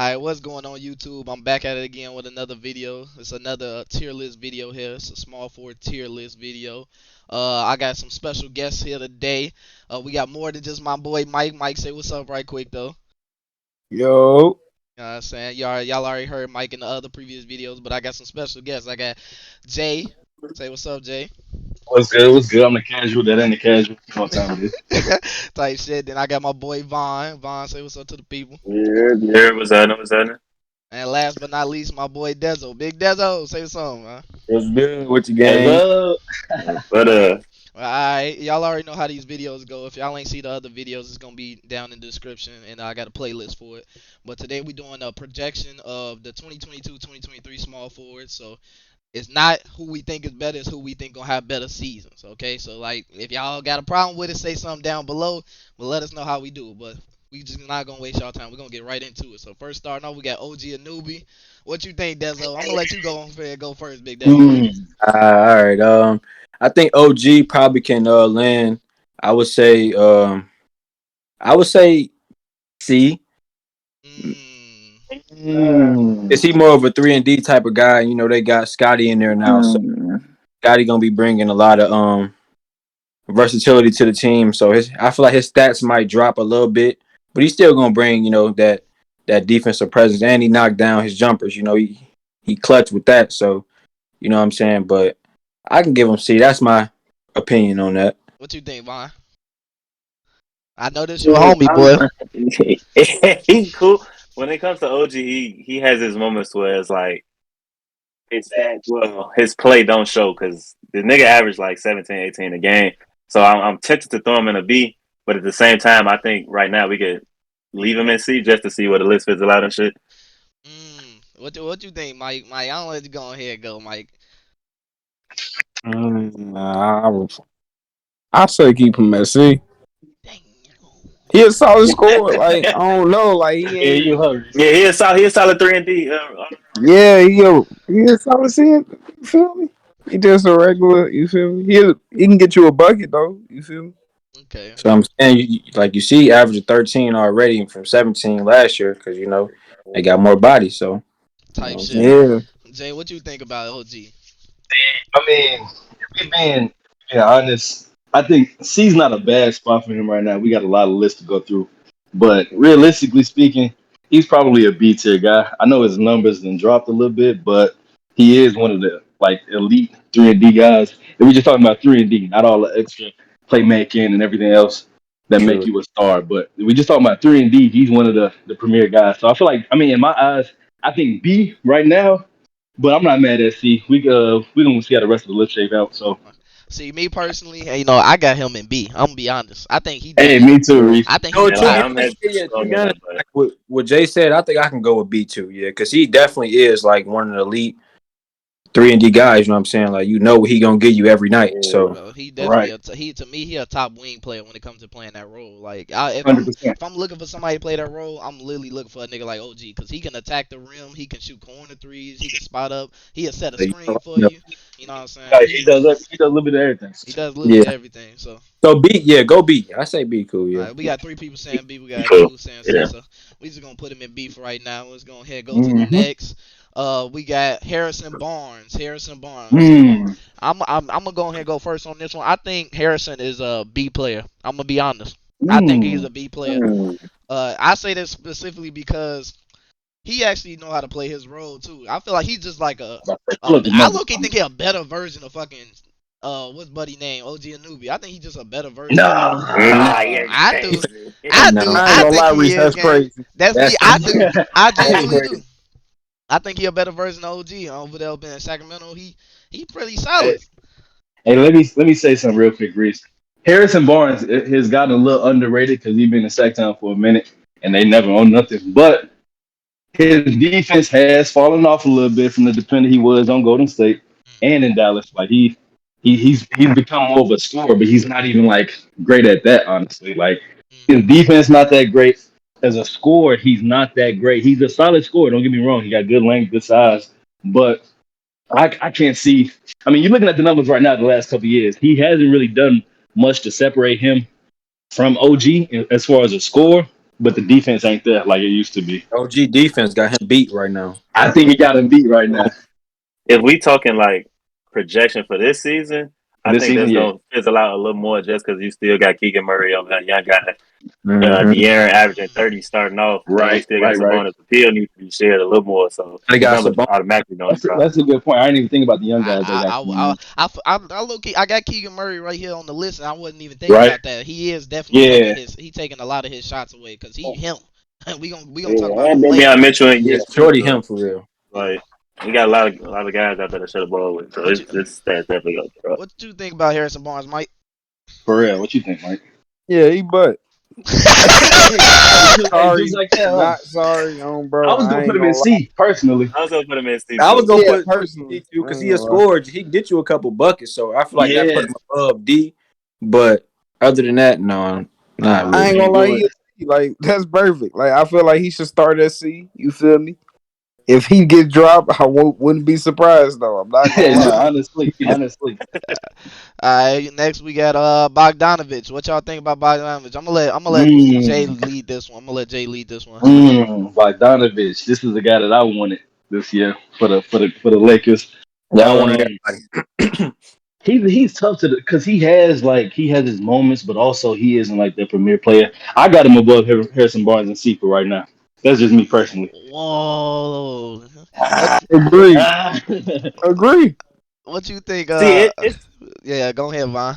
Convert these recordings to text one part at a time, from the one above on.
Alright, what's going on YouTube? I'm back at it again with another video. It's another tier list video here. It's a small forward tier list video. I got some special guests here today. We got more than just my boy Mike. Mike, say what's up right quick though. Yo, You know what I'm saying? Y'all already heard Mike in the other previous videos, but I got some special guests. I got Jay. Say what's up, Jay. What's good? What's good? I'm the casual. That ain't the casual. You know what time it is. Type shit. Then I got my boy Vaughn. Vaughn, say what's up to the people. Yeah, what's happening? What's happening? And last but not least, my boy Dezo. Big Dezo, say something, man. what's good with your As gang? But Alright, y'all already know how these videos go. If y'all ain't see the other videos, it's gonna be down in the description, and I got a playlist for it. But today we doing a projection of the 2022-2023 small forwards. So it's not who we think is better, it's who we think gonna have better seasons. Okay, so like if y'all got a problem with it, say something down below, but let us know how we do it. But we just not gonna waste y'all time. We're gonna get right into it. So first starting off, we got OG Anubi. What you think, Dezo? I'm gonna let you go first, Big Dezo. Hmm. All right. I think OG probably can land. I would say C. Mm, Is he more of a 3 and D type of guy? You know, they got Scotty in there now, so Scotty gonna be bringing a lot of versatility to the team. So I feel like his stats might drop a little bit, but he's still gonna bring that defensive presence, and he knocked down his jumpers. You know, he clutched with that. So you know what I'm saying. But I can give him C. That's my opinion on that. what you think, Vaughn? I know this your homie, boy. he's cool. When it comes to OG, he has his moments where it's like his play don't show because the nigga averaged like 17, 18 a game. So I'm tempted to throw him in a B, but at the same time, I think right now we could leave him in C just to see where the list fizzle out and shit. What you think, Mike? Mike, I don't let you go ahead and go, Mike. I say keep him at C. Dang. He a solid scorer. Like I don't know. Like he Yeah, ain't. you hurry. Yeah, he a solid 3 and D. Yeah, he a solid C. You feel me? He just a regular. You feel me? He can get you a bucket though. You feel me? Okay. So I'm saying, like you see, average of 13 already from 17 last year because they got more bodies. So you know Type what I'm shit. saying. Yeah. Jay, what you think about OG? I mean, if we being honest, I think C's not a bad spot for him right now. We got a lot of lists to go through, but realistically speaking, he's probably a B tier guy. I know his numbers then dropped a little bit, but he is one of the like elite 3 and D guys. And we're just talking about 3 and D, not all the extra playmaking and everything else that make True. you a star. But we just talking about 3 and D. He's one of the premier guys. So I feel like, I mean, in my eyes, I think B right now, but I'm not mad at C. We gonna see how the rest of the list shape out. So See, me personally, I got him in B. I'm gonna be honest. I think he hey, definitely. me too, Yeah. Reese. I think he No, the And to be top. I'm honest, head yeah, to going be with honest, that, but like what Jay said, I think I can go with B2. Yeah, because he definitely is like one of the elite 3 and D guys. You know what I'm saying? Like what he gonna give you every night. So Bro, he definitely Right, he to me he a top wing player when it comes to playing that role. Like hundred percent. if I'm looking for somebody to play that role, I'm literally looking for a nigga like OG because he can attack the rim, he can shoot corner threes, he can spot up, he'll set a screen for you. You know what I'm saying? He does a little bit of everything. He does yeah. literally everything. So So B, yeah, go B. I say B, cool. all Yeah. right, we got three people saying B, we got cool. two saying C. Yeah. So we just gonna put him in B for right now. Let's go ahead and go to the Mm-hmm. next. We got Harrison Barnes. Harrison Barnes. Mm. I'm gonna go ahead and go first on this one. I think Harrison is a B player. I'm gonna be honest. I think he's Mm. a B player. I say this specifically because he actually know how to play his role too. I feel like he's just like Pull up the I numbers. look think he a better version of fucking what's buddy name OG Anubi. I think he's just a better version of him. Nah. You're I do. crazy. I do. No, I ain't I gonna think lie, he Reese. is That's gang. crazy. That's me. that's I do. I that's genuinely crazy. do. I think he a better version of OG over there up in Sacramento. He pretty hey, solid. hey, let me say something real quick, Reese. Harrison Barnes has gotten a little underrated because he's been in Sacktown for a minute and they never owned nothing. But his defense has fallen off a little bit from the dependent he was on Golden State and in Dallas. Like he's become more of a scorer, but he's not even like great at that, honestly. Like his Mm-hmm. defense not that great. As a scorer, he's not that great. He's a solid scorer, don't get me wrong. He got good length, good size. But I can't see. I mean, you're looking at the numbers right now the last couple of years. He hasn't really done much to separate him from OG as far as a score. but the defense ain't there like it used to be. OG defense got him beat right now. I think he got him beat right now. If we talking like projection for this season, I This think season, that's yeah. gonna fizzle out a little more just because you still got Keegan Murray on that young guy. Mhm. De'Aaron averaging 30 starting off. And you Right, still got right. Sabonis. The field needs to be shared a little more, so They the got numbers Sabonis. automatically gonna drop. That's a good point. I didn't even think about the young guys they got. I low-key, I got Keegan Murray right here on the list, and I wasn't even thinking Right. about that. He is definitely taking a lot of his shots away because he him. we gonna talk about And him later. Damian Mitchell and Yeah, yes, shorty him for real. like we got a lot of guys out there to shut the ball with, so What this stats definitely gonna drop. What you think about Harrison Barnes, Mike? For real, what you think, Mike? Yeah, he butt. Sorry, Just like that, huh? not sorry, bro. I was gonna ain't put him in lie. C personally. I was gonna put him in C. I was gonna Yeah, put personally. D because I he ain't a gonna lie. scorer. He can get you a couple buckets, so I feel like that Yeah. put him above D. But other than that, no, not I ain't really. gonna lie, he is C. Like that's perfect. Like I feel like he should start at C. You feel me? If he get dropped, I wouldn't be surprised though. I'm not gonna No, lie. honestly. Alright, next we got Bogdanovich. What y'all think about Bogdanovich? I'm gonna let Jay lead this one. Bogdanovich. This is the guy that I wanted this year for the Lakers. Y'all wanted everybody. He's tough because he has his moments, but also he isn't like the premier player. I got him above Harrison Barnes and Seeker right now. That's just me personally. Whoa. Agree. Ah. Agree. What you think? See, it's Yeah, go ahead, Von.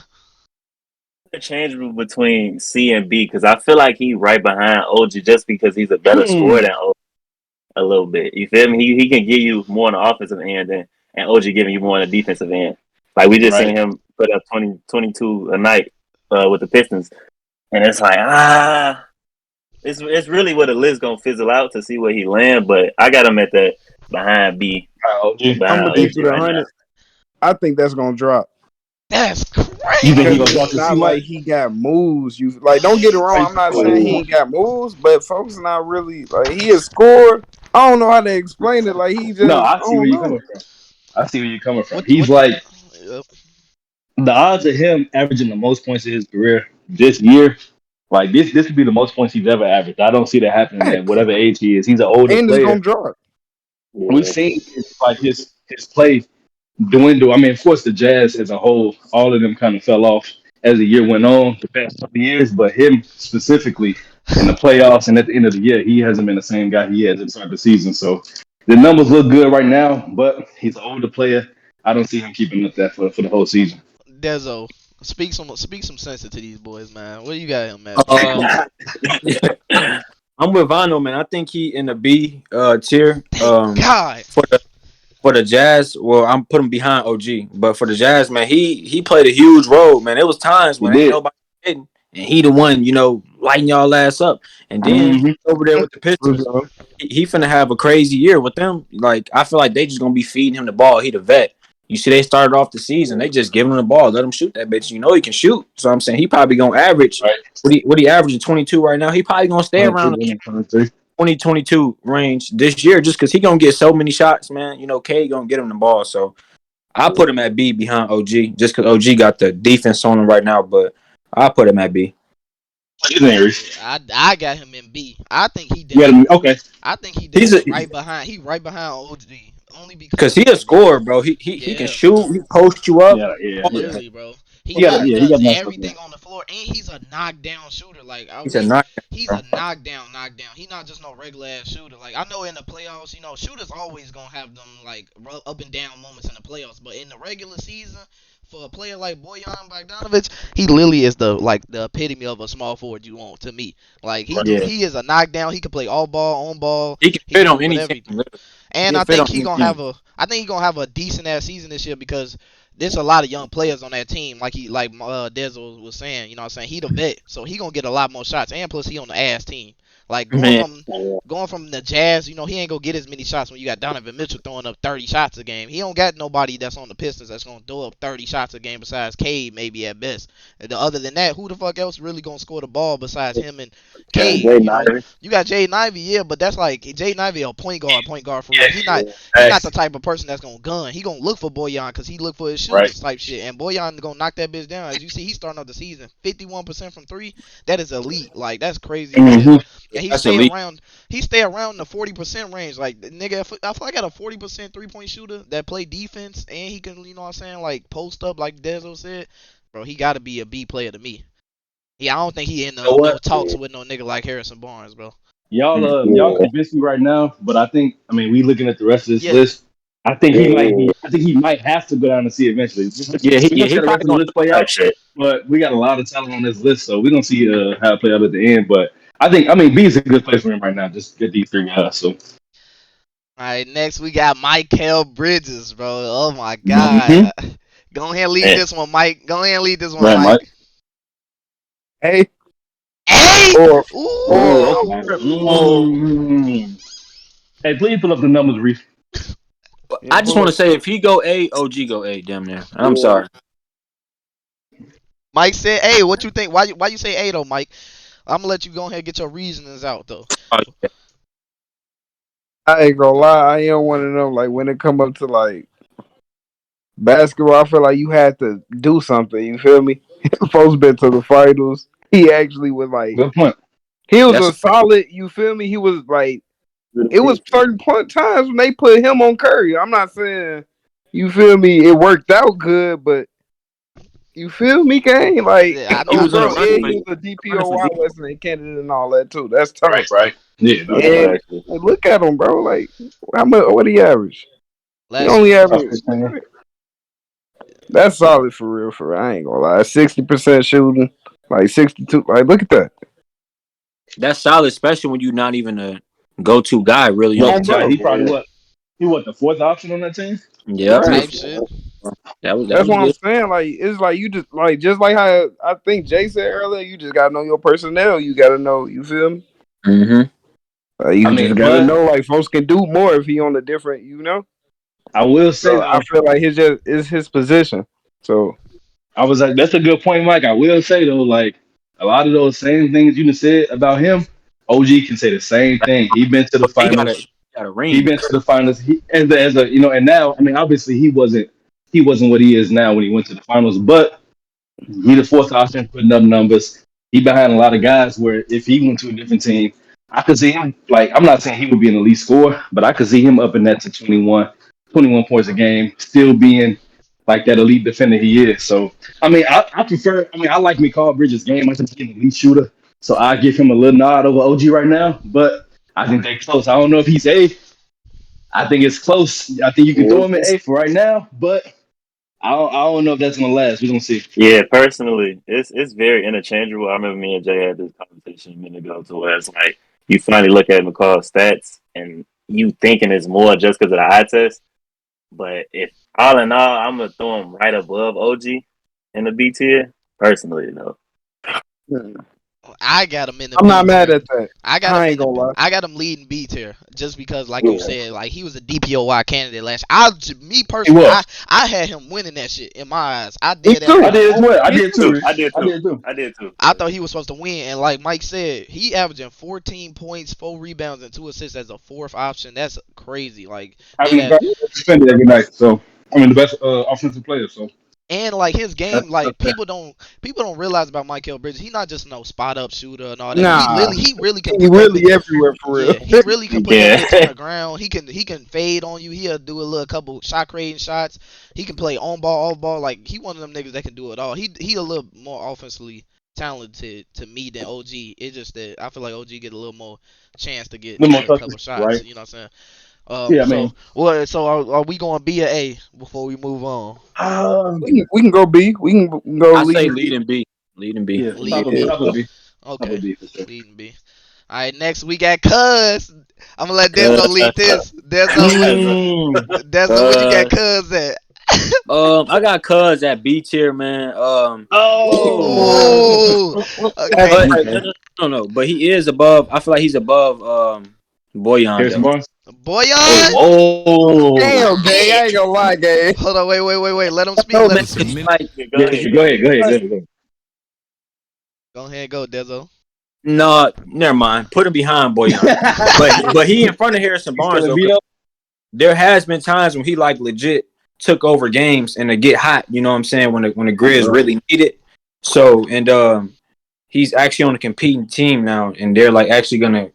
interchangeable between C and B because I feel like he's right behind OG just because he's a better scorer than OG a little bit. You feel me? He can give you more on the offensive end and OG giving you more on the defensive end. Like we just Right. seen him put up 22 a night with the Pistons, and it's like it's really where the list gonna fizzle out to see where he land. But I got him at that behind B. OG. I'm Behind gonna OG keep it right 100. now. I think that's gonna drop. That's You think he crazy. gonna drop It's to not C, like Mike? he got moves. You like, don't get it wrong. I'm not saying he ain't got moves, but folks not really like he is scored. I don't know how to explain it. Like he just No, I see where don't you're know. coming from. I see where you're coming from. What- He's what- like the odds of him averaging the most points in his career this year. Like this would be the most points he's ever averaged. I don't see that happening at whatever age he is. He's an older And it's player. gonna drop. We've seen his play dwindle. I mean, of course, the Jazz as a whole, all of them kind of fell off as the year went on the past couple of years. But him specifically in the playoffs and at the end of the year, he hasn't been the same guy he has at the start of the season. So the numbers look good right now, but he's an older player. I don't see him keeping up that for the whole season. Dezo, speak some sense into these boys, man. What do you got him at? I'm with Vano, man. I think he in the B tier. God. For the Jazz, well, I'm putting him behind OG, but for the Jazz, man, he played a huge role, man. It was times when ain't nobody hitting, and he the one, lighting y'all ass up. And then over there with the Pistons, he finna have a crazy year with them. Like I feel like they just gonna be feeding him the ball. He the vet. You see, they started off the season, they just giving him the ball, let him shoot that bitch. You know he can shoot. So I'm saying he probably gonna average. Right. What he averaging 22 right now? He probably gonna stay around the 20-22 range this year just because he gonna get so many shots, man. K gonna get him the ball. So I put him at B behind OG just because OG got the defense on him right now. But I put him at B. What you think, Reese? I got him in B. I think he did. Yeah, okay. I think he did right behind. He right behind OG. Only because he a scorer, bro. He can shoot. He post you up. Yeah. Literally, bro. He got nice everything on the floor, and he's a knockdown shooter. Like he's a knockdown. He's a knockdown. He's not just no regular ass shooter. Like I know in the playoffs, shooters always gonna have them like up and down moments in the playoffs, but in the regular season, for a player like Bojan Bogdanovic, he literally is the epitome of a small forward you want to me. Like he is a knockdown. He can play all ball, on ball. He can fit on anything. And I think he gonna have a decent ass season this year because there's a lot of young players on that team. Like Dezo was saying, he the vet, so he gonna get a lot more shots. And plus he on the ass team. Like going from the Jazz, he ain't gonna get as many shots when you got Donovan Mitchell throwing up 30 shots a game. He don't got nobody that's on the Pistons that's gonna throw up 30 shots a game besides Cade maybe at best. And other than that, who the fuck else really gonna score the ball besides him and Cade? You got Jaden Ivey, yeah, but that's like Jaden Ivey a point guard for real. He's not the type of person that's gonna gun. He gonna look for Bojan because he look for his shooters type shit. And Bojan gonna knock that bitch down. As you see, he's starting off the season 51% from 3. That is elite. Like that's crazy. and he That's stay elite. around. He stay around the 40% range. Like nigga, I feel like I got a 40% 3-point shooter that play defense and he can, you know what I'm saying, like post up like Dezo said. Bro, he got to be a B player to me. Yeah, I don't think he in You know no what? talks with no nigga like Harrison Barnes, bro. Y'all convinced me right now, but I think we looking at the rest of this Yeah, list. I think he might have to go down and see eventually. Yeah, We're gonna see he how the rest probably of the gonna list play do that out, shit. but we got a lot of talent on this list, so we're gonna see how it play out at the end. But B is a good place for him right now. Just get these three guys. So All right, next we got Mikal Bridges, bro. Oh my Mhm. God. Go ahead and lead Man. this one, Mike. Go ahead and lead this one, Right, Mike. Mike. Hey, Hey! or Ooh! Hey, please pull up the numbers, Reese. I just want to say if he go A, OG go A. Damn near. I'm sorry. Mike said, "Hey, what you think? Why you say 8 though, Mike? I'm gonna let you go ahead and get your reasonings out though." Oh, yeah. I ain't gonna lie, I ain't one of them. Like when it come up to like basketball, I feel like you had to do something. You feel me? Folks been to the finals. He actually was like, Good point. he was That's a solid. You feel me? He was like, it was certain point times when they put him on Curry. I'm not saying, you feel me, it worked out good, but you feel me, gang? Like, Yeah, I he know. oh, was on a bro, run and for he was a DPOY defense. listening candidate and all that too. That's tough. Right. Yeah, no, Yeah, that's And right. actually. like, look at him, bro. Like, how much? What he average? He Last only year, Top average. 16. That's solid for real. For real. I ain't gonna lie. 60% shooting, like 62. Like, look at that. That's solid, especially when you're not even a go-to guy really on Well, the team. right. He probably Yeah. the fourth option on that team? Yep. Right. type shit. That That's was what I'm good. saying. Like, it's like you just like how I think Jay said earlier. You just gotta know your personnel. You gotta know. You feel me? Mm-hmm. You I just mean, gotta but know. Like, folks can do more if he on a different. You know. I will say So I though, feel like it's his position. So I was like, that's a good point, Mike. I will say though, like a lot of those same things you just said about him, OG can say the same thing. He been to the He got finals. a He ring. been to the finals. He as a and now obviously he wasn't what he is now when he went to the finals, but he the fourth option putting up numbers. He behind a lot of guys where if he went to a different team, I could see him like I'm not saying he would be an elite scorer, but I could see him up in that to 21 points a game, still being like that elite defender he is. So I prefer I like Mikal Bridges' game. I think he's an elite shooter. So I give him a little nod over OG right now, but I think they're close. I don't know if he's A. I think it's close. I think you can throw him in A for right now, but I don't know if that's gonna last. We're gonna see. Yeah, personally, it's very interchangeable. I remember me and Jay had this conversation a minute ago to where it's like you finally look at McCall's stats and you thinking it's more just because of the eye test. But if all in all, I'm gonna throw him right above OG in the B tier. Personally, though. I got him in the I'm B not mad tier. at that. I got him I ain't in the. gonna lie. I got him leading B tier just because, like Yeah. you said, like he was a DPOY candidate last. Me He personally, was. I had him winning that shit in my eyes. I Me did that. too. I did as well. I Me did too. too. I did I too. did too. I did too. I thought he was supposed to win, and like Mike said, he averaging 14 points, 4 rebounds, and 2 assists as a fourth option. That's crazy. Like I they mean, that, defended every night. So the best offensive player. So and like his game, that's like fair. people don't realize about Mikal Bridges. He's not just no spot up shooter and all that. Nah, He really can he put that. really everywhere for real. Yeah, he really can put that Yeah. bitch on the ground. He can fade on you. He'll do a little couple shot creating shots. He can play on ball, off ball. Like he one of them niggas that can do it all. He a little more offensively talented to me than OG. It's just that I feel like OG get a little more chance to get No more a couple touches, shots. right? You know what I'm saying? Yeah, I mean, So are we going B or A before we move on? We can go B. We can go I say lead. leading B. Leading B. yeah, Lead top of B. Top Okay, of B for sure. leading B. All right, next we got Cuz. I'm gonna let Dezo lead this. Dezo, what you got Cuz at? I got Cuz at B tier, man. Ooh. That's Okay. But okay. no. But he is above. I feel like he's above Boyan Harrison though. Barnes. Boyan. Oh, Damn, gang. I ain't gonna lie, gang. Hold on, wait. Let him speak. No, Let man, him speak. it's like Go ahead. Go ahead. Go ahead, go Dezo. no, never mind. Put him behind Boyan. but he in front of Harrison Barnes though. 'Cause there has been times when he like legit took over games and to get hot. You know what I'm saying? When the Grizz really need it. So he's actually on a competing team now, and they're like actually gonna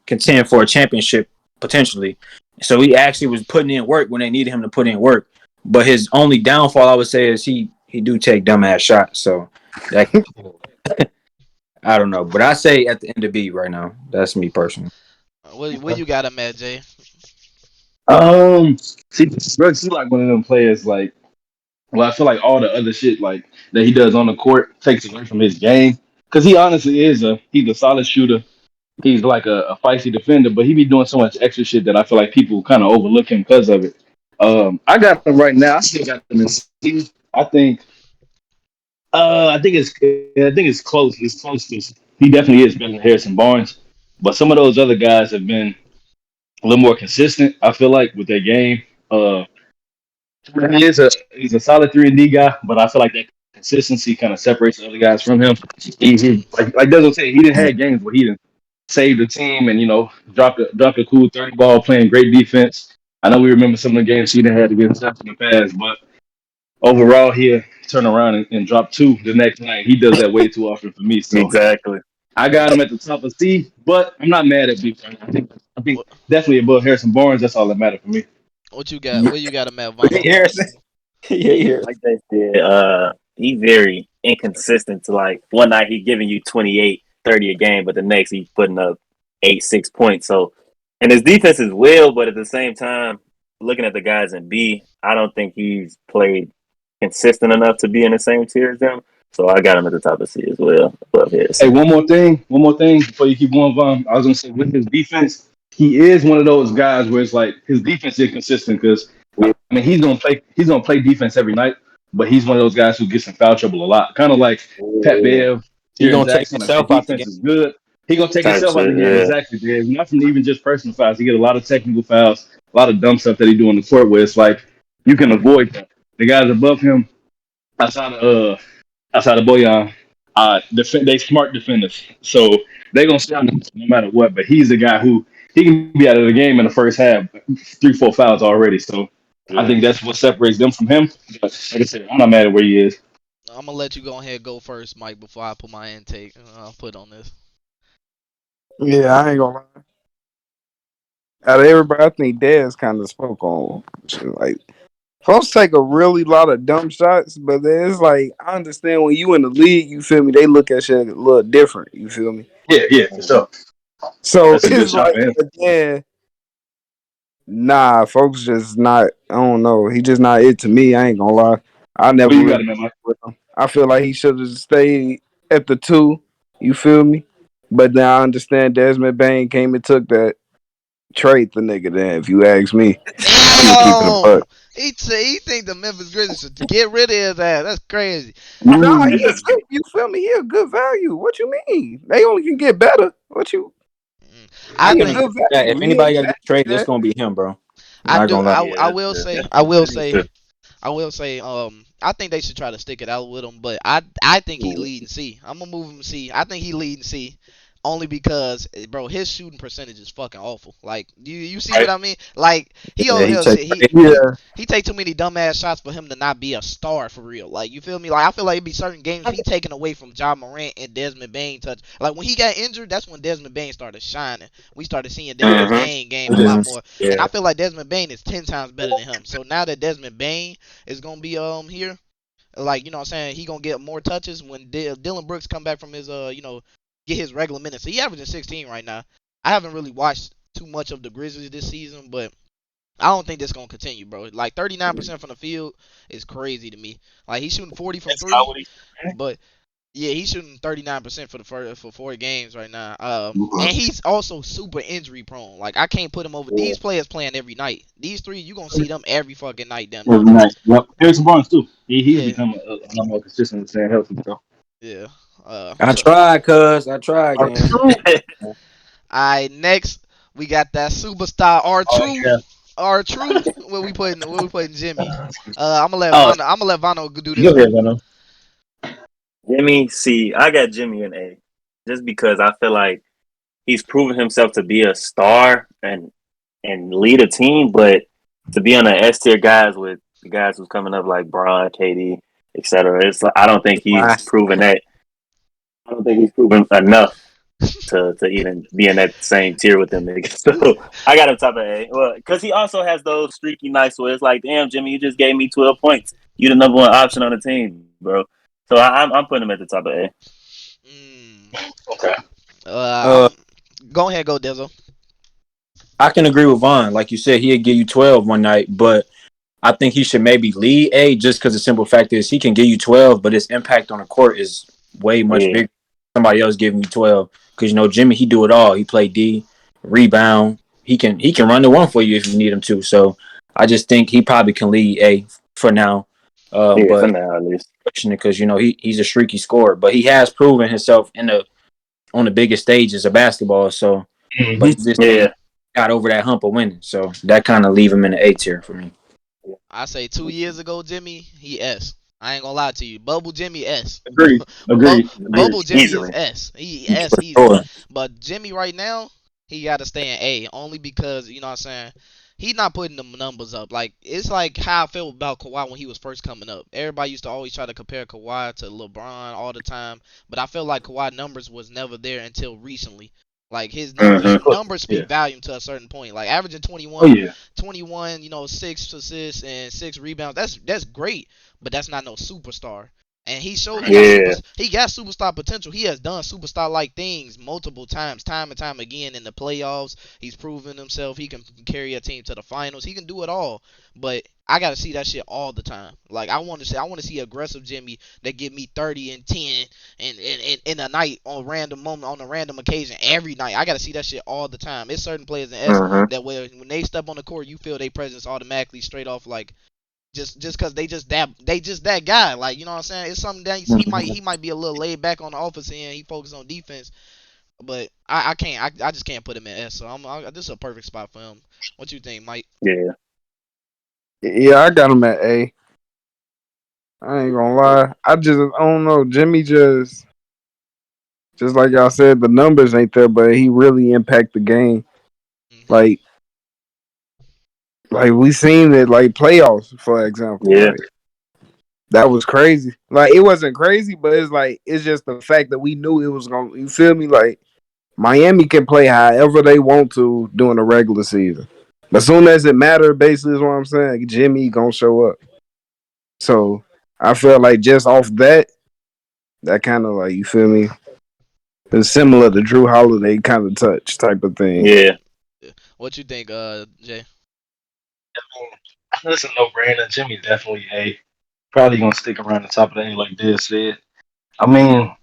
contend for a championship potentially. So he actually was putting in work when they needed him to put in work. But his only downfall, I would say, is he do take dumbass shots. So that I don't know, but I say at the end of B right now. That's me personally. Where you got him at, Jay? See, Brooks, he's like one of them players. Like, well, I feel like all the other shit like that he does on the court takes away from his game. Because he honestly he's a solid shooter. He's like a feisty defender, but he be doing so much extra shit that I feel like people kind of overlook him because of it. I got him right now. I still got him in C. I think it's close. It's close to. He definitely is better than Harrison Barnes, but some of those other guys have been a little more consistent. I feel like with their game. Uh, he's a solid 3 and D guy, but I feel like that consistency kind of separates the other guys from him. Like Desmond said, he didn't have games where he didn't save the team and dropped a cool 30 ball playing great defense. I know we remember some of the games he didn't have to get himself in the past, but overall he'll turn around and drop 2 the next night. He does that way too often for me. So Exactly. I got him at the top of C, but I'm not mad at B. I think What, definitely above Harrison Barnes. That's all that matters for me. what you got? Where you got him at, Vano? Harrison. Yeah. Like they said, he very inconsistent to like one night he giving you 28, 30 a game, but the next he's putting up 8, 6 points. So, and his defense is well, but at the same time, looking at the guys in B, I don't think he's played consistent enough to be in the same tier as them. So I got him at the top of C as well, above his. Hey, one more thing before you keep going, Von. I was gonna say with his defense, he is one of those guys where it's like his defense is consistent because I mean he's gonna play defense every night, but he's one of those guys who gets in foul trouble a lot. Kind of like Pat Bev, He Jaren gonna take Jackson. Like their himself out the defense game. is good. He gonna take Type himself out of shit, the game yeah. exactly. Dave. Not from even just personal fouls. He get a lot of technical fouls, a lot of dumb stuff that he do on the court where it's like you can avoid that. The guys above him, outside of Boyan, they smart defenders, so they gonna stop him no matter what. But he's the guy who he can be out of the game in the first half, 3, 4 fouls already. So I think that's what separates them from him. But like I said, I'm not mad at where he is. I'm gonna let you go ahead and go first, Mike, before I put my intake. I'll put on this. Yeah, I ain't gonna lie. Out of everybody, I think Dez kind of spoke on shit. Like, folks take a really lot of dumb shots, but then it's like I understand when you in the league, you feel me? They look at shit a little different. You feel me? Yeah, for sure. So That's a good it's shot like, for him. again, nah, folks just not. I don't know. He just not it to me. I ain't gonna lie. I never. Who you got Really him at, Mike? with him. I feel like he should have stayed at the 2. You feel me? But then I understand Desmond Bain came and took that. Trade the nigga then, if you ask me. I'm just keeping it a buck. He think the Memphis Grizzlies should get rid of his ass. That's crazy. Nah, you feel me? He a good value. What you mean? They only can get better. What you? I He a think good value. Yeah, if He anybody ain't got to get traded, it's gonna be him, bro. I Not do. gonna lie. I will say. I think they should try to stick it out with him, but I think he leading C. I'm gonna move him to C. I think he leading C. Only because, bro, his shooting percentage is fucking awful. Like, you see what I mean? Like, he take too many dumbass shots for him to not be a star for real. Like, you feel me? Like, I feel like it'd be certain games he taken away from Ja Morant and Desmond Bain touch. Like, when he got injured, that's when Desmond Bain started shining. We started seeing Desmond Bain game a lot more. Yeah. And I feel like Desmond Bain is 10 times better than him. So now that Desmond Bain is gonna be here, like, you know what I'm saying, he gonna get more touches when Dylan Brooks come back from his get his regular minutes. So he averaging 16 right now. I haven't really watched too much of the Grizzlies this season, but I don't think that's gonna continue, bro. Like 39% from the field is crazy to me. Like he's shooting 40 from 3, but yeah, he's shooting 39% for 4 games right now. And he's also super injury prone. Like I can't put him over these players playing every night. These 3, you gonna see them every fucking night. Them. Every night. Yep. Harrison Barnes too. He's Yeah. become a lot more consistent with staying healthy. So. Yeah. I tried, man. Alright, next we got that superstar R-Truth. R-Truth. Where we putting Jimmy? I'm gonna let Vano do this. Go ahead, Vano. Jimmy, see, I got Jimmy in A, just because I feel like he's proven himself to be a star and lead a team, but to be on the S tier guys with the guys who's coming up like Bron, KD, etc. It's like, I don't think he's proven that. I don't think he's proven enough to even be in that same tier with them niggas. So I got him top of A. Well, because he also has those streaky nights where it's like, damn, Jimmy, you just gave me 12 points. You the number one option on the team, bro. So I'm putting him at the top of A. Okay. Go ahead, go Dezo. I can agree with Vaughn. Like you said, he'd give you 12 one night, but I think he should maybe lead A just because the simple fact is he can give you 12, but his impact on the court is way much bigger. Somebody else giving you 12 because Jimmy, he do it all. He play D, rebound. He can run the one for you if you need him to. So I just think he probably can lead A for now. For But now at least because he's a streaky scorer, but he has proven himself on the biggest stages of basketball. So, but he just got over that hump of winning. So that kind of leave him in the A tier for me. I say 2 years ago, Jimmy, he S. I ain't gonna lie to you. Bubble Jimmy S. Agreed. Bubble Jimmy Easily. is S. He S easy. But Jimmy right now, he gotta stay in A. Only because, you know what I'm saying, he's not putting them numbers up. Like, it's like how I felt about Kawhi when he was first coming up. Everybody used to always try to compare Kawhi to LeBron all the time. But I felt like Kawhi numbers was never there until recently. Like, his numbers speak volume to a certain point. Like, averaging 21, 6 assists and 6 rebounds. That's great, but that's not no superstar. And he showed he got superstar potential. He has done superstar-like things multiple times, time and time again in the playoffs. He's proven himself. He can carry a team to the finals. He can do it all. But I gotta see that shit all the time. Like, I want to see aggressive Jimmy that give me 30 and 10 and in a night on a random occasion every night. I gotta see that shit all the time. It's certain players in S that when they step on the court, you feel their presence automatically straight off. Like, just because they just that guy. Like, you know what I'm saying? It's something that he might be a little laid back on the offense end. He focus on defense. But I just can't put him in S. So this is a perfect spot for him. What you think, Mike? Yeah, I got him at A. I ain't gonna lie. I don't know. Jimmy just like y'all said, the numbers ain't there, but he really impact the game. Like we seen it, like playoffs, for example. Yeah. Like, that was crazy. Like, it wasn't crazy, but it's just the fact that we knew it was gonna. You feel me? Like, Miami can play however they want to during the regular season. But as soon as it matters, basically is what I'm saying, Jimmy gonna show up. So I feel like just off that kind of, like, you feel me? It's similar to Drew Holiday kind of touch type of thing. Yeah. What you think, Jay? I mean, that's a no-brainer. Jimmy definitely A. Probably gonna stick around the top of the A, like Diz said. I mean,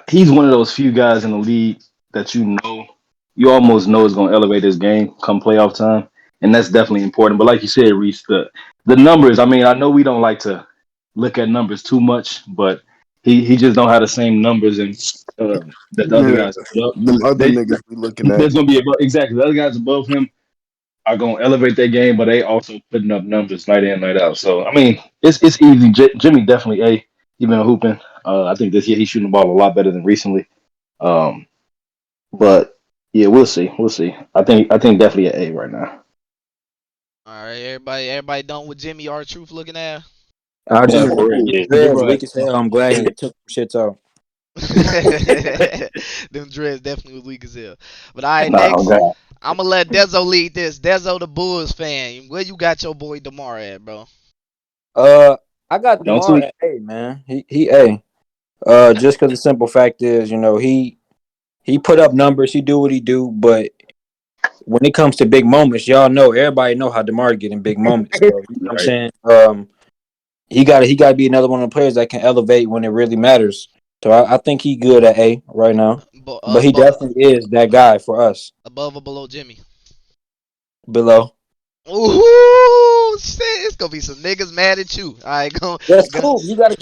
he's one of those few guys in the league that you almost know is gonna elevate his game come playoff time, and that's definitely important. But like you said, Reese, the numbers. I mean, I know we don't like to look at numbers too much, but he just don't have the same numbers and that the other guys put up. Them other niggas be looking at. There's gonna be exactly the other guys above him are going to elevate their game, but they also putting up numbers night in, night out. So, I mean, it's easy. Jimmy definitely A. He been hooping. I think this year he's shooting the ball a lot better than recently. But yeah, we'll see. I think definitely an A right now. All right, everybody done with Jimmy R-Truth looking at? I just Weak as hell. I'm glad he took shits out. Them dreads definitely was weak as hell. But all right, next, I'm gonna let Dezo lead this. Dezo, the Bulls fan. Where you got your boy DeMar at, bro? I got DeMar at A, man. He A. Just because the simple fact is, he put up numbers. He do what he do, but when it comes to big moments, y'all know everybody know how DeMar get in big moments. So, you know what I'm saying? He gotta be another one of the players that can elevate when it really matters. So I think he good at A right now. But he definitely is that guy for us. Above or below Jimmy? Below. Ooh, shit. It's gonna be some niggas mad at you. All right, That's cool. You gotta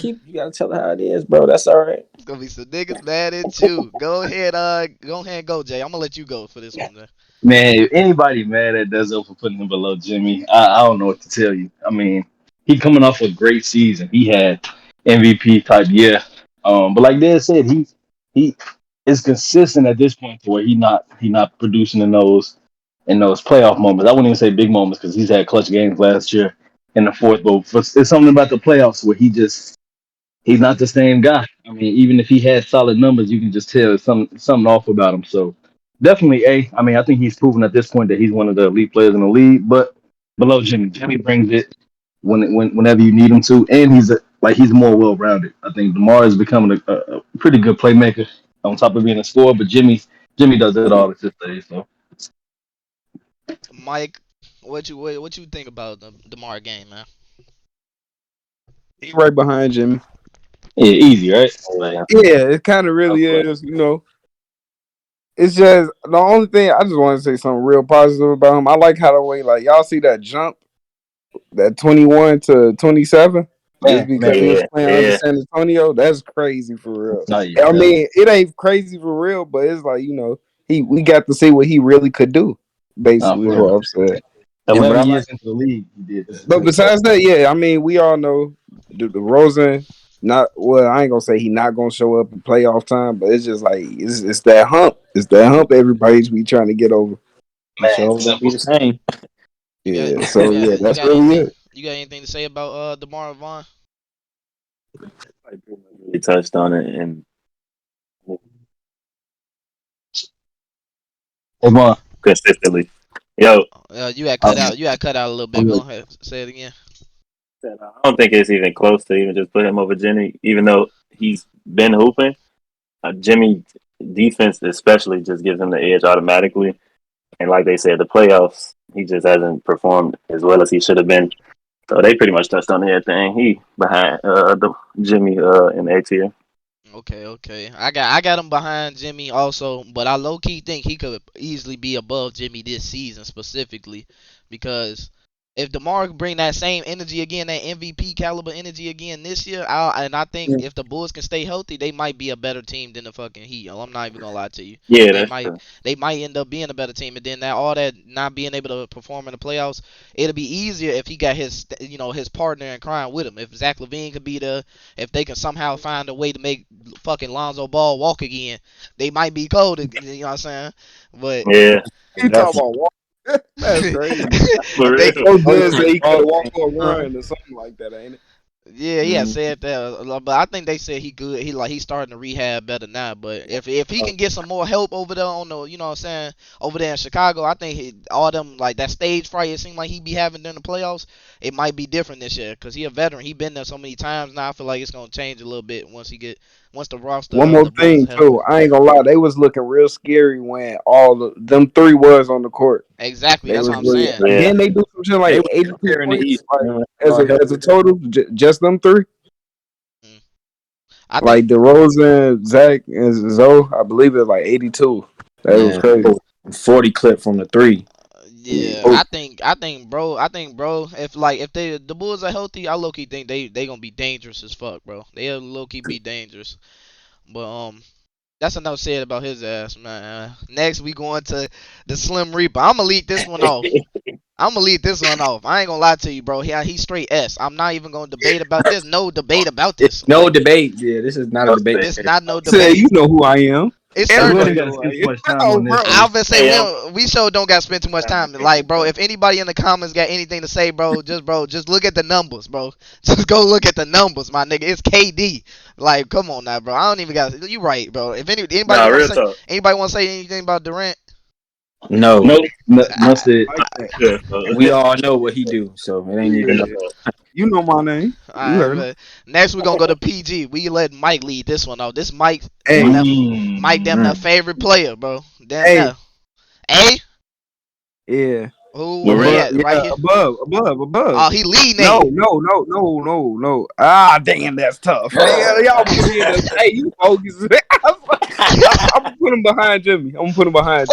tell it how it is, bro. That's all right. It's gonna be some niggas mad at you. Go ahead, and go, Jay. I'm gonna let you go for this one, man. Man, if anybody mad at Dezo for putting him below Jimmy, I don't know what to tell you. I mean, he coming off a great season. He had MVP type year. But like Dad said, he is consistent at this point to where he not producing in those playoff moments. I wouldn't even say big moments because he's had clutch games last year in the fourth. But it's something about the playoffs where he's not the same guy. I mean, even if he has solid numbers, you can just tell something off about him. So definitely A. I mean, I think he's proven at this point that he's one of the elite players in the league. But below Jimmy, Jimmy brings it whenever you need him to, and he's more well rounded. I think DeMar is becoming a pretty good playmaker on top of being a scorer. But Jimmy does it all at this stage. So Mike, what you think about the DeMar game, man? He right behind Jimmy. yeah, easy, right? Yeah, it kind of really is. You know, it's just the only thing I just want to say something real positive about him. I like how the way like y'all see that jump, that 21 to 27. Just because he was playing under San Antonio, that's crazy for real. I mean, it ain't crazy for real, but it's like, you know, we got to see what he really could do. Basically, is what I'm saying. And when he is into the league, he did that. But besides that, yeah, I mean, we all know the Rosen. Not well. I ain't gonna say he not gonna show up in playoff time, but it's just like it's that hump. It's that hump. Everybody's be trying to get over. So it'll be the same. Yeah. So yeah, that's really it. You got anything to say about DeMar Vaughn? He touched on it, and consistently. Yo, you got cut out. You got cut out a little bit. Go ahead, say it again. I don't think it's even close to even just put him over Jimmy, even though he's been hooping. Jimmy defense especially just gives him the edge automatically, and like they said, the playoffs he just hasn't performed as well as he should have been. So they pretty much touched on everything. He behind the Jimmy in A tier. Okay. I got him behind Jimmy also, but I low key think he could easily be above Jimmy this season specifically, because if DeMar bring that same energy again, that MVP caliber energy again this year, I think if the Bulls can stay healthy, they might be a better team than the fucking Heat. I'm not even gonna lie to you. Yeah, they might end up being a better team, and then all that not being able to perform in the playoffs, it'll be easier if he got his partner in crime with him. If Zach LaVine could be there, if they can somehow find a way to make fucking Lonzo Ball walk again, they might be cold. You know what I'm saying? But yeah, you talking about walk? That's crazy. They so good that he could walk for a run or something like that, ain't it? Yeah, he had said that, but I think they said he good. He's starting to rehab better now. But if he can get some more help over there on the, you know what I'm saying, over there in Chicago, I think all them like that stage fright it seemed like he be having during the playoffs, it might be different this year because he a veteran. He been there so many times now. I feel like it's gonna change a little bit once the roster. One more thing too, I ain't gonna lie, they was looking real scary when all them three was on the court. Exactly, that's what I'm saying. Yeah. Then they do some shit like 82 points as a total, just them three. Like DeRozan, Zach, and Zoe, I believe it's like 82. That was crazy. 40 clip from the three. Yeah, I think, bro. If the Bulls are healthy, I low key think they gonna be dangerous as fuck, bro. They'll low key be dangerous. But that's enough said about his ass, man. Next we going to the Slim Reaper. I'ma lead this one off. I ain't gonna lie to you, bro. He's straight S. I'm not even gonna debate about this. No debate about this. No debate. Yeah, this is not a debate. This not no debate. You know who I am. It's certainly. I was say we sure don't got to spend too much time. Like, bro, if anybody in the comments got anything to say, just look at the numbers, bro. Just go look at the numbers, my nigga. It's KD. Like, come on now, bro. I don't even got. You right, bro. If anybody want to say anything about Durant? No. That's it. We all know what he do, so it ain't even. You know my name. Next, we're gonna go to PG. We let Mike lead this one off. This Mike, Mike, damn the favorite player, bro. Damn. A. Yeah. Who? Right here. Above. Oh, he leading. No. Ah, damn, that's tough. Y'all hey, you focus. I'm gonna put him behind Jimmy. You got him behind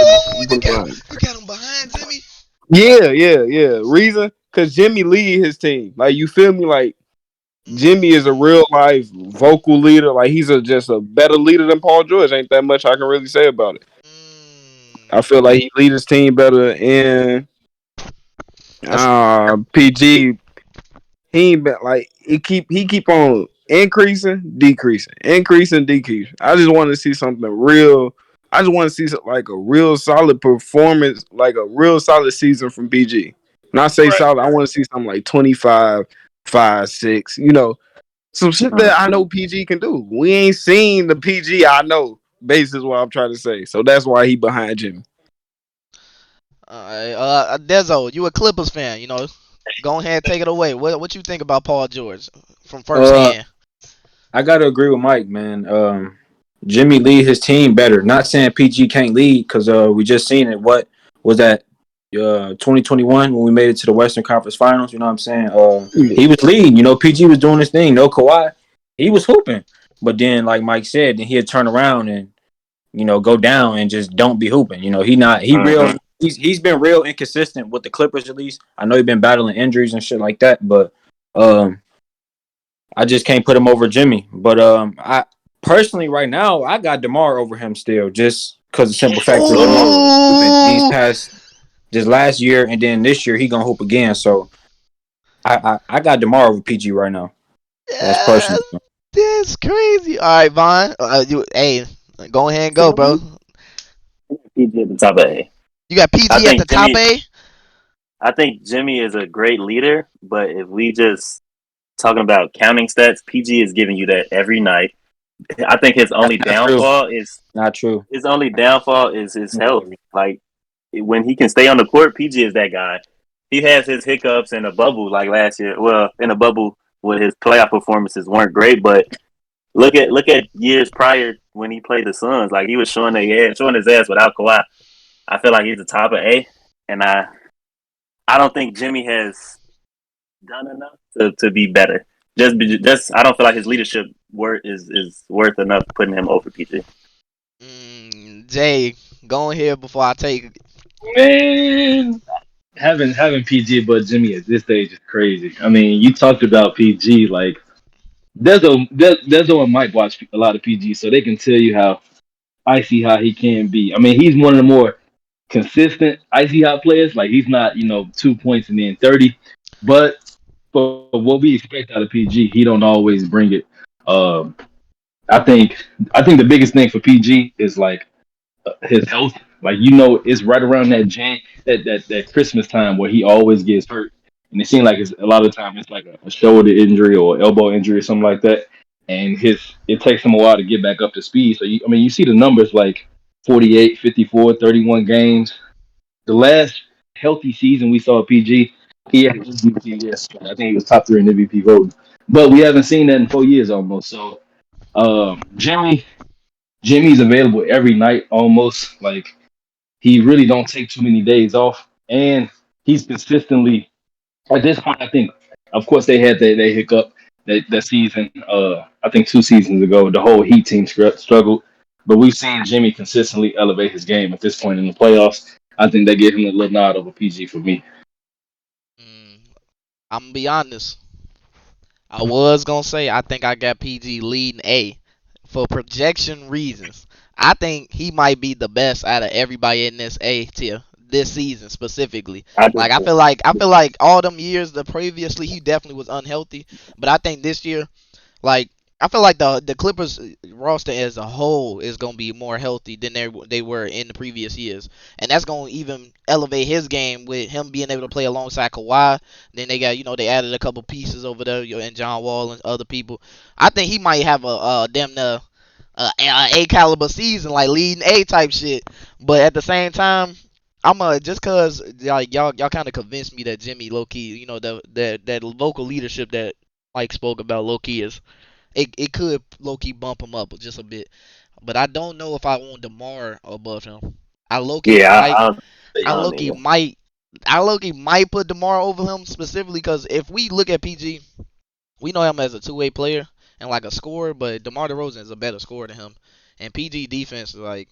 Jimmy? Yeah. Reason? Because Jimmy lead his team. Like, you feel me? Like, Jimmy is a real life vocal leader. Like, he's just a better leader than Paul George. Ain't that much I can really say about it. I feel like he lead his team better. And PG, he ain't been like he keep on increasing, decreasing. I just want to see something real. I just want to see like a real solid performance, like a real solid season from PG. When I say solid, I want to see something like 25, 5, 6. You know, some shit that I know PG can do. We ain't seen the PG I know. Basically, what I'm trying to say. So that's why he behind Jimmy. Alright, Dezo, you a Clippers fan, you know. Go ahead and take it away. What you think about Paul George from first hand? I gotta agree with Mike, man. Jimmy lead his team better. Not saying PG can't lead, because we just seen it. What was that? 2021 when we made it to the Western Conference Finals. You know what I'm saying? He was leading. You know, PG was doing his thing. No Kawhi, he was hooping. But then, like Mike said, then he'd turn around and go down and just don't be hooping. You know, he's been real inconsistent with the Clippers, at least. I know he's been battling injuries and shit like that, but I just can't put him over Jimmy. But I personally right now I got DeMar over him still, just because the simple fact that DeMar these past this last year and then this year he gonna hoop again. So I got DeMar over PG right now. That's personal. That's crazy. All right, Vaughn. Go ahead and go, bro. PG at the top of A. You got PG at the top A? I think Jimmy is a great leader, but if we just talking about counting stats, PG is giving you that every night. I think his only downfall is not true. His only downfall is his health. Like when he can stay on the court, PG is that guy. He has his hiccups in a bubble like last year. Well, in a bubble with his playoff performances weren't great, but look at years prior when he played the Suns. Like he was showing his ass without Kawhi. I feel like he's the top of A, and I don't think Jimmy has done enough to be better. Just I don't feel like his leadership is worth enough putting him over PG. Jay, go in here before I take it. Man, having PG but Jimmy at this stage is crazy. I mean, you talked about PG, like Dezo and Mike watch a lot of PG, so they can tell you how icy hot he can be. I mean, he's one of the more consistent icy hot players. Like he's not 2 points and then 30, but for what we expect out of PG, he don't always bring it. I think the biggest thing for PG is like his health. Like it's right around that Christmas time where he always gets hurt, and it seems like a lot of the time it's like a shoulder injury or elbow injury or something like that, and it takes him a while to get back up to speed. So you see the numbers like 48, 54, 31 games. The last healthy season we saw PG, he had MVP. Yes, I think he was top 3 in MVP voting, but we haven't seen that in 4 years almost. So Jimmy's available every night almost. Like he really don't take too many days off, and he's consistently at this point. I think, of course, they had that hiccup that season. I think 2 seasons ago, the whole Heat team struggled, but we've seen Jimmy consistently elevate his game at this point in the playoffs. I think they gave him a little nod over PG for me. I'm gonna be honest. I was gonna say I think I got PG leading A for projection reasons. I think he might be the best out of everybody in this A tier this season specifically. I feel like all them years previously he definitely was unhealthy, but I think this year, like I feel like the Clippers roster as a whole is gonna be more healthy than they were in the previous years, and that's gonna even elevate his game with him being able to play alongside Kawhi. Then they got they added a couple pieces over there and John Wall and other people. I think he might have a damn near A caliber season, like leading A type shit. But at the same time, I'm just cause like y'all kind of convinced me that Jimmy low key, that vocal leadership that Mike spoke about low key is. It could low key bump him up just a bit, but I don't know if I want DeMar above him. I low key might put DeMar over him specifically because if we look at PG, we know him as a 2-way player and like a scorer, but DeMar DeRozan is a better scorer than him, and PG defense is like.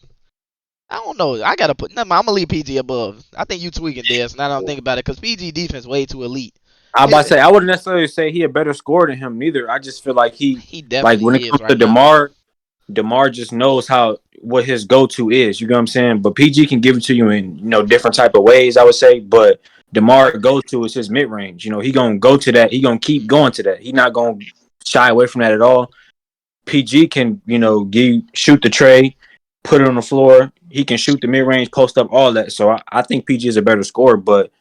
I don't know. I'm gonna leave PG above. I think you tweaking this. Now that I'm thinking about it, because PG defense way too elite. I was about to say I wouldn't necessarily say he a better scorer than him neither. I just feel like he definitely like when it comes to DeMar just knows what his go-to is. You know what I'm saying? But PG can give it to you in different type of ways. I would say, but DeMar go-to is his mid-range. He gonna go to that. He gonna keep going to that. He not gonna shy away from that at all. PG can shoot the tray, put it on the floor. He can shoot the mid-range, post up, all that. So I think PG is a better scorer, but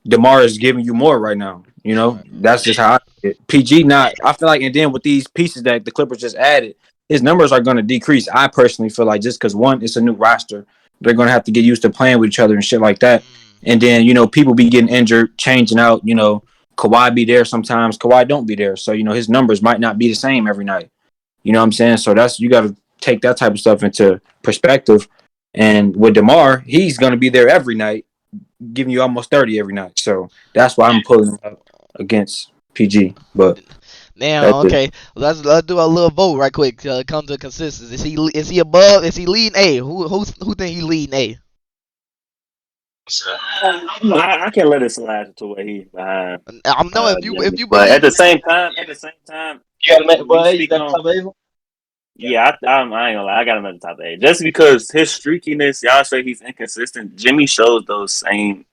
DeMar is giving you more right now. You know, Right. that's just how I see it. PG not. I feel like, and then with these pieces that the Clippers just added, his numbers are going to decrease. I personally feel like just because one, it's a new roster, they're going to have to get used to playing with each other and shit like that. And then people be getting injured, changing out. Kawhi be there sometimes. Kawhi don't be there, so his numbers might not be the same every night. You know what I'm saying? So that's you got to take that type of stuff into perspective. And with DeMar, he's going to be there every night, giving you almost 30 every night. So that's why I'm pulling him up against PG. But Now, that's it. okay, let's do a little vote right quick. Come to consensus. Is he above? Is he leading A? Who think he leading A? I can let it slide to where he's behind. I'm know if Jimmy. you But believe. at the same time, You got him at we you speak got on. top 8? Yeah, I ain't gonna lie. I got him at the top 8 just because his streakiness. Y'all say he's inconsistent. Jimmy shows those same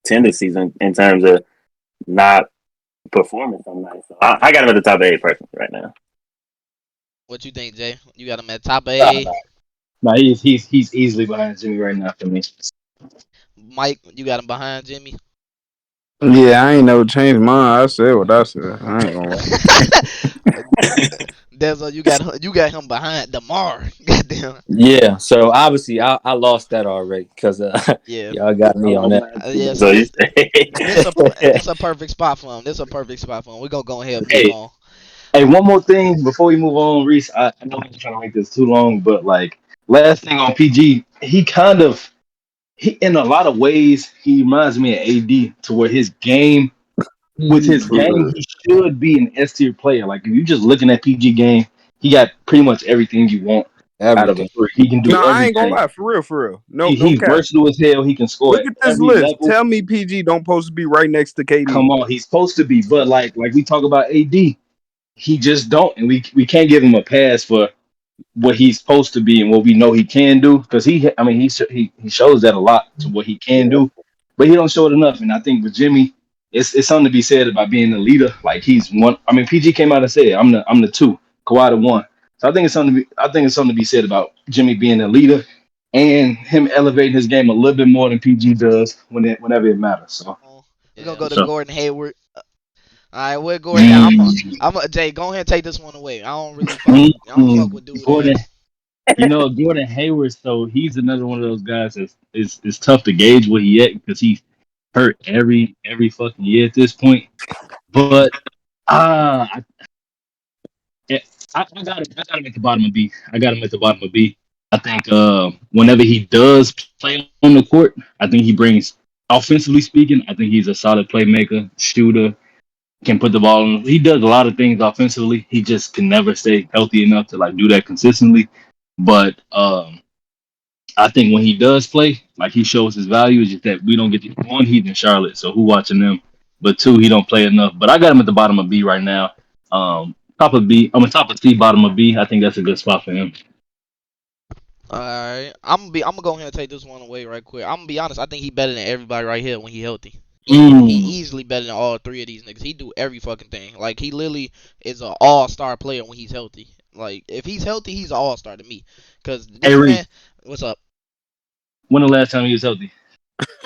tendencies in terms of not performing some nights. So I got him at the top 8 personally right now. What you think, Jay? You got him at top A. No, he's easily behind Jimmy right now for me. Mike, you got him behind Jimmy. Yeah, I ain't never changed mine. I said what I said. I ain't gonna lie. Deszo, you got him behind DeMar. Goddamn. Yeah. So obviously, I lost that already because Yeah. y'all got me on that. Yeah. So So you this a perfect spot for him. We're gonna go ahead and move Hey, on. hey, one more thing before we move on, Reese. I know I'm trying to make this too long, but like last thing on PG, he in a lot of ways he reminds me of AD to where his game with his game he should be an S tier player. Like if you just looking at PG game, he got pretty much everything you want out of a Everything. three. He can do No, I ain't gonna everything. lie. For real, for real. No, no He's cap. versatile as hell. He can score Look at at this every list. level. Tell me PG don't supposed to be right next to KD. Come on, he's supposed to be, but like we talk about AD, he just don't, and we can't give him a pass for what he's supposed to be and what we know he can do because he shows that a lot to what he can do, but he don't show it enough. And I think with Jimmy, it's something to be said about being the leader. Like he's one. I mean, PG came out and said, "I'm the two, Kawhi the one." So I think it's something to be said about Jimmy being the leader and him elevating his game a little bit more than PG does whenever it matters. So We're gonna Yeah. go to so Gordon Hayward. All right, we're Gordon now. Jay, go ahead and take this one away. I don't fuck with dude Gordon, ass. Gordon Hayward, so he's another one of those guys that's it's tough to gauge what he at because he's hurt every fucking year at this point. But I, yeah, I got him at the bottom of B. I got him at the bottom of B. I think whenever he does play on the court, I think he brings offensively speaking, I think he's a solid playmaker, shooter, can put the ball in. He does a lot of things offensively. He just can never stay healthy enough to like do that consistently. But I think when he does play, like he shows his value. Is just that we don't get to, one. He's in Charlotte, so who watching them? But two, he don't play enough. But I got him at the bottom of B right now. Top of B. I'm top of C, bottom of B. I think that's a good spot for him. All right, I'm gonna go ahead and take this one away right quick. I'm gonna be honest. I think he better than everybody right here when he healthy. He easily better than all three of these niggas. He do every fucking thing. Like he literally is an all-star player when he's healthy. Like if he's healthy, he's an all-star to me. Cause this Hey, Reed, man, what's up? when the last time he was healthy?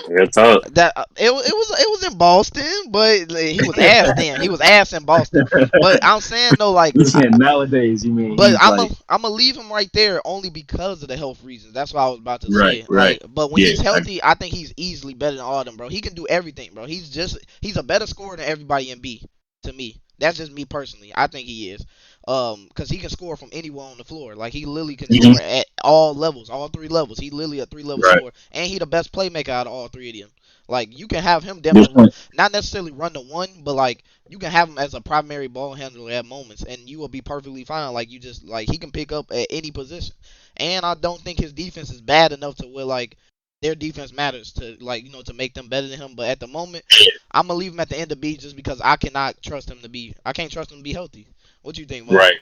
real talk. That it was in Boston, but like, he was ass then. He was ass in Boston. But I'm saying though, like, You saying nowadays? You mean but he's I'm like gonna leave him right there only because of the health reasons. That's what I was about to right, say. right? Like, but when Yeah, he's healthy, I think he's easily better than all of them, bro. He can do everything, bro. He's a better scorer than everybody in B to me. That's just me personally. I think he is. Cause he can score from anywhere on the floor. Like he literally can score at all levels, all three levels. He literally a 3-level right. scorer, and he the best playmaker out of all three of them. Like you can have him damn Good near point. not necessarily run the one, but like you can have him as a primary ball handler at moments, and you will be perfectly fine. Like you just like he can pick up at any position, and I don't think his defense is bad enough to where like their defense matters to like to make them better than him. But at the moment, I'm gonna leave him at the end of B just because I cannot trust him to be. I can't trust him to be healthy. What you think, Mo? Right,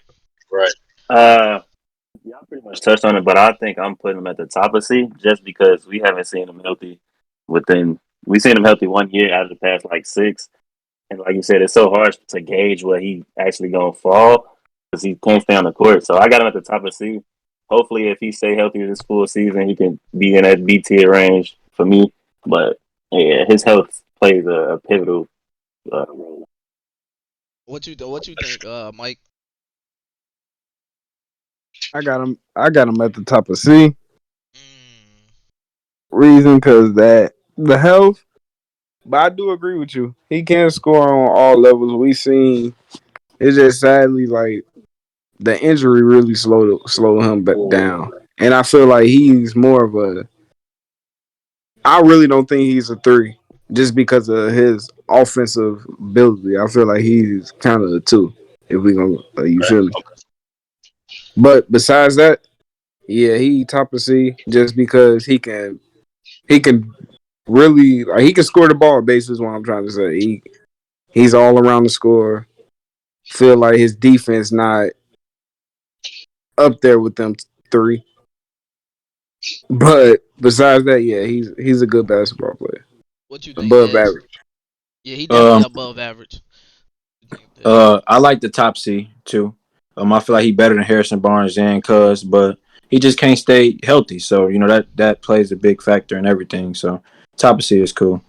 right. Y'all pretty much touched on it, but I think I'm putting him at the top of C just because we haven't seen him healthy we seen him healthy 1 year out of the past like 6. And like you said, it's so hard to gauge where he actually gonna fall because he can't stay on the court. So I got him at the top of C. Hopefully, if he stay healthy this full season, he can be in that B tier range for me. But yeah, his health plays a pivotal rolling. What you think, Mike? I got him. I got him at the top of C. Mm, Reason because that the health. But I do agree with you. He can score on all levels. We seen it's just sadly like the injury really slowed him back down. And I feel like he's more of a. I really don't think he's a three just because of his offensive ability. I feel like he's kind of a two. If we gonna you feel me? But besides that, yeah, he top of C just because he can really like he can score the ball. Basically, is what I'm trying to say. He's all around the score. Feel like his defense not up there with them three. But besides that, yeah, he's a good basketball player, what you think, above Dez? average. Yeah, he definitely Um, above average. You think that? I like the top C too. I feel like he better than Harrison Barnes and Cuz, but he just can't stay healthy. So that plays a big factor in everything. So top of C is cool.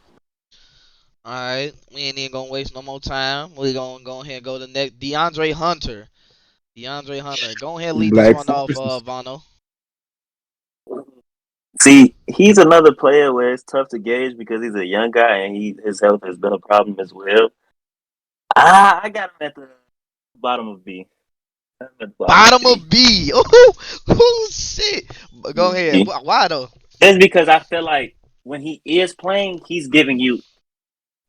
All right, we ain't even gonna waste no more time. We gonna go ahead and go to the next. DeAndre Hunter. DeAndre Hunter. Go ahead, and lead this Black one off, Forces. Vano. See, he's another player where it's tough to gauge because he's a young guy and his health has been a problem as well. I got him at the bottom of B. I got him at the bottom of Bottom B. of B. Oh shit. Go ahead. B. Why though? Just because I feel like when he is playing, he's giving you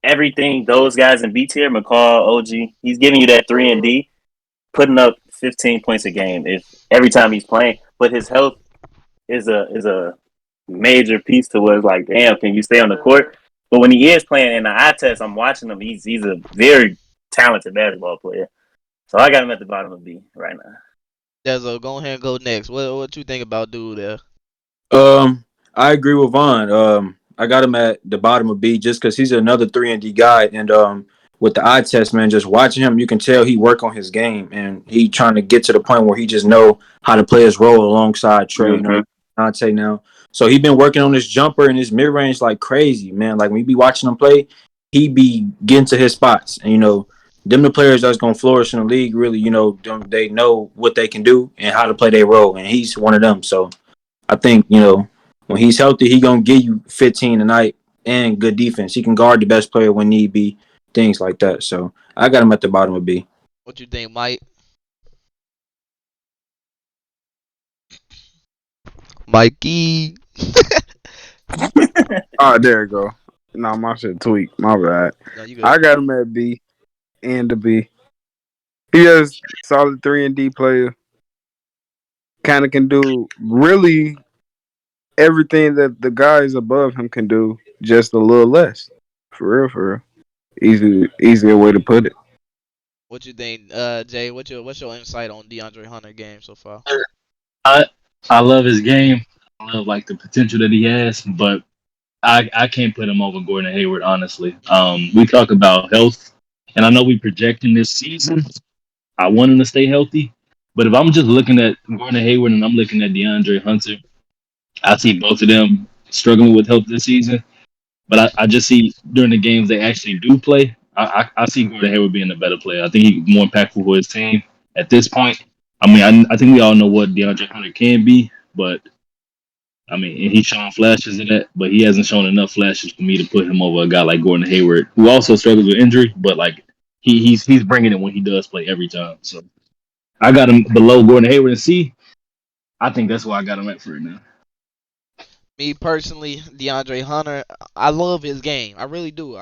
everything those guys in B tier, McCall, OG, he's giving you that 3 and D, putting up 15 points a game if every time he's playing. But his health is a major piece to where it's like, damn, can you stay on the court? But when he is playing in the eye test, I'm watching him. He's a very talented basketball player. So I got him at the bottom of B right now. Dezo, go ahead and go next. What you think about dude there? I agree with Vaughn. I got him at the bottom of B just because he's another 3 and D guy, and with the eye test, man, just watching him, you can tell he work on his game, and he trying to get to the point where he just know how to play his role alongside Trey, Dante now. So he been working on his jumper and his mid range like crazy, man. Like when you be watching him play, he be getting to his spots, and them the players that's gonna flourish in the league. Really, they know what they can do and how to play their role, and he's one of them. So I think when he's healthy, he gonna give you 15 a night and good defense. He can guard the best player when need be, things like that. So I got him at the bottom of B. What you think, Mike? Mikey. Oh, there you go. No, my shit tweaked. My bad. No, you good. I got him at B and the B. He is solid 3 and D player. Kind of can do really everything that the guys above him can do, just a little less. For real, for real. Easier way to put it. What you think, Jay? What's your insight on DeAndre Hunter game so far? I I love his game. I love like the potential that he has, but I can't put him over Gordon Hayward, honestly. We talk about health, and I know we projecting this season. I want him to stay healthy, but if I'm just looking at Gordon Hayward and I'm looking at DeAndre Hunter, I see both of them struggling with health this season. But I just see during the games they actually do play, I see Gordon Hayward being a better player. I think he's more impactful for his team at this point. I mean, I think we all know what DeAndre Hunter can be, but I mean, and he's shown flashes of that, but he hasn't shown enough flashes for me to put him over a guy like Gordon Hayward, who also struggles with injury, but like he's bringing it when he does play every time. So I got him below Gordon Hayward and C. I think that's why I got him at for right now. Me personally, DeAndre Hunter, I love his game. I really do.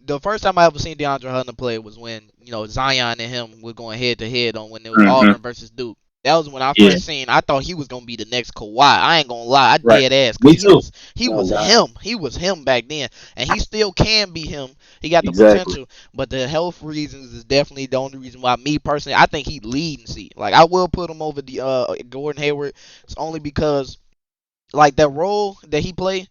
The first time I ever seen DeAndre Hunter play was when Zion and him were going head to head on when it was Auburn versus Duke. That was when I Yeah. first seen. I thought he was gonna be the next Kawhi. I ain't gonna lie, I Right. dead ass. Me 'Cause too. he was him. He was him back then, and he still can be him. He got the Exactly. potential, but the health reasons is definitely the only reason why. Me personally, I think he lead in C. Like I will put him over the Gordon Hayward. It's only because like that role that he play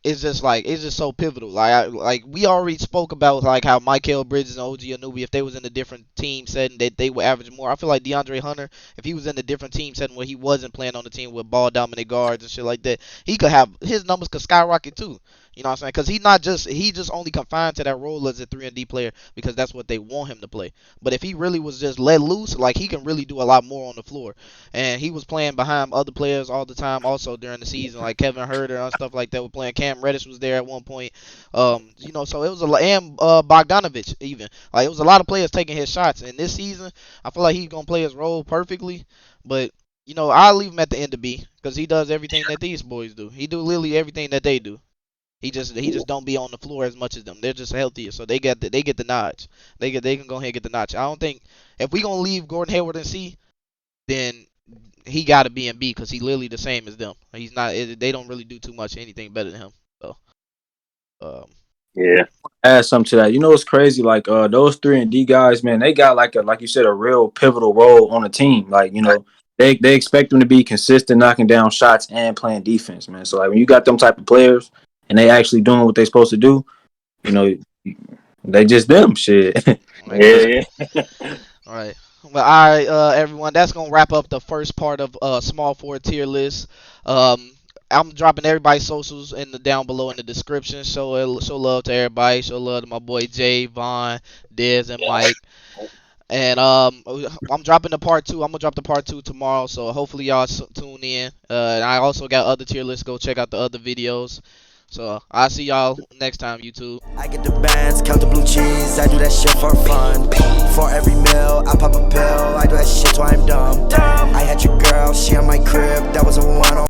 is just like it's just so pivotal. Like we already spoke about like how Michael Bridges and OG Anunoby, if they was in a different team setting, that they would average more. I feel like DeAndre Hunter, if he was in a different team setting where he wasn't playing on the team with ball dominant guards and shit like that, he could have his numbers could skyrocket too. You know what I'm saying? Because he just only confined to that role as a 3-and-D player because that's what they want him to play. But if he really was just let loose, like, he can really do a lot more on the floor. And he was playing behind other players all the time also during the season, like Kevin Huerter and stuff like that was playing. Cam Reddish was there at one point. You know, so it was and Bogdanovich even. Like, it was a lot of players taking his shots. And this season, I feel like he's going to play his role perfectly. But, you know, I'll leave him at the end of B because he does everything that these boys do. He do literally everything that they do. He just don't be on the floor as much as them. They're just healthier, so they get the notch. They can go ahead and get the notch. I don't think if we gonna leave Gordon Hayward in C, then he got to be in B because he literally the same as them. He's not. They don't really do too much anything better than him. So, Yeah. Add something to that. You know what's crazy? Like those 3-and-D guys, man, they got like you said, a real pivotal role on the team. Like, you know, they expect them to be consistent, knocking down shots and playing defense, man. So like when you got them type of players and they actually doing what they're supposed to do, you know, they just them shit. Yeah. all right. Well, all right, everyone. That's gonna wrap up the first part of small forward tier list. I'm dropping everybody's socials down below in the description. Show love to everybody. Show love to my boy Jay, Vaughn, Dez, and Mike. And I'm dropping the part 2. I'm gonna drop the part 2 tomorrow. So hopefully y'all tune in. And I also got other tier lists. Go check out the other videos. So I'll see y'all next time, YouTube. I get the bands, count the blue cheese, I do that shit for fun. For every meal, I pop a pill, I do that shit till I'm dumb. I had your girl, she on my crib, that was a one-on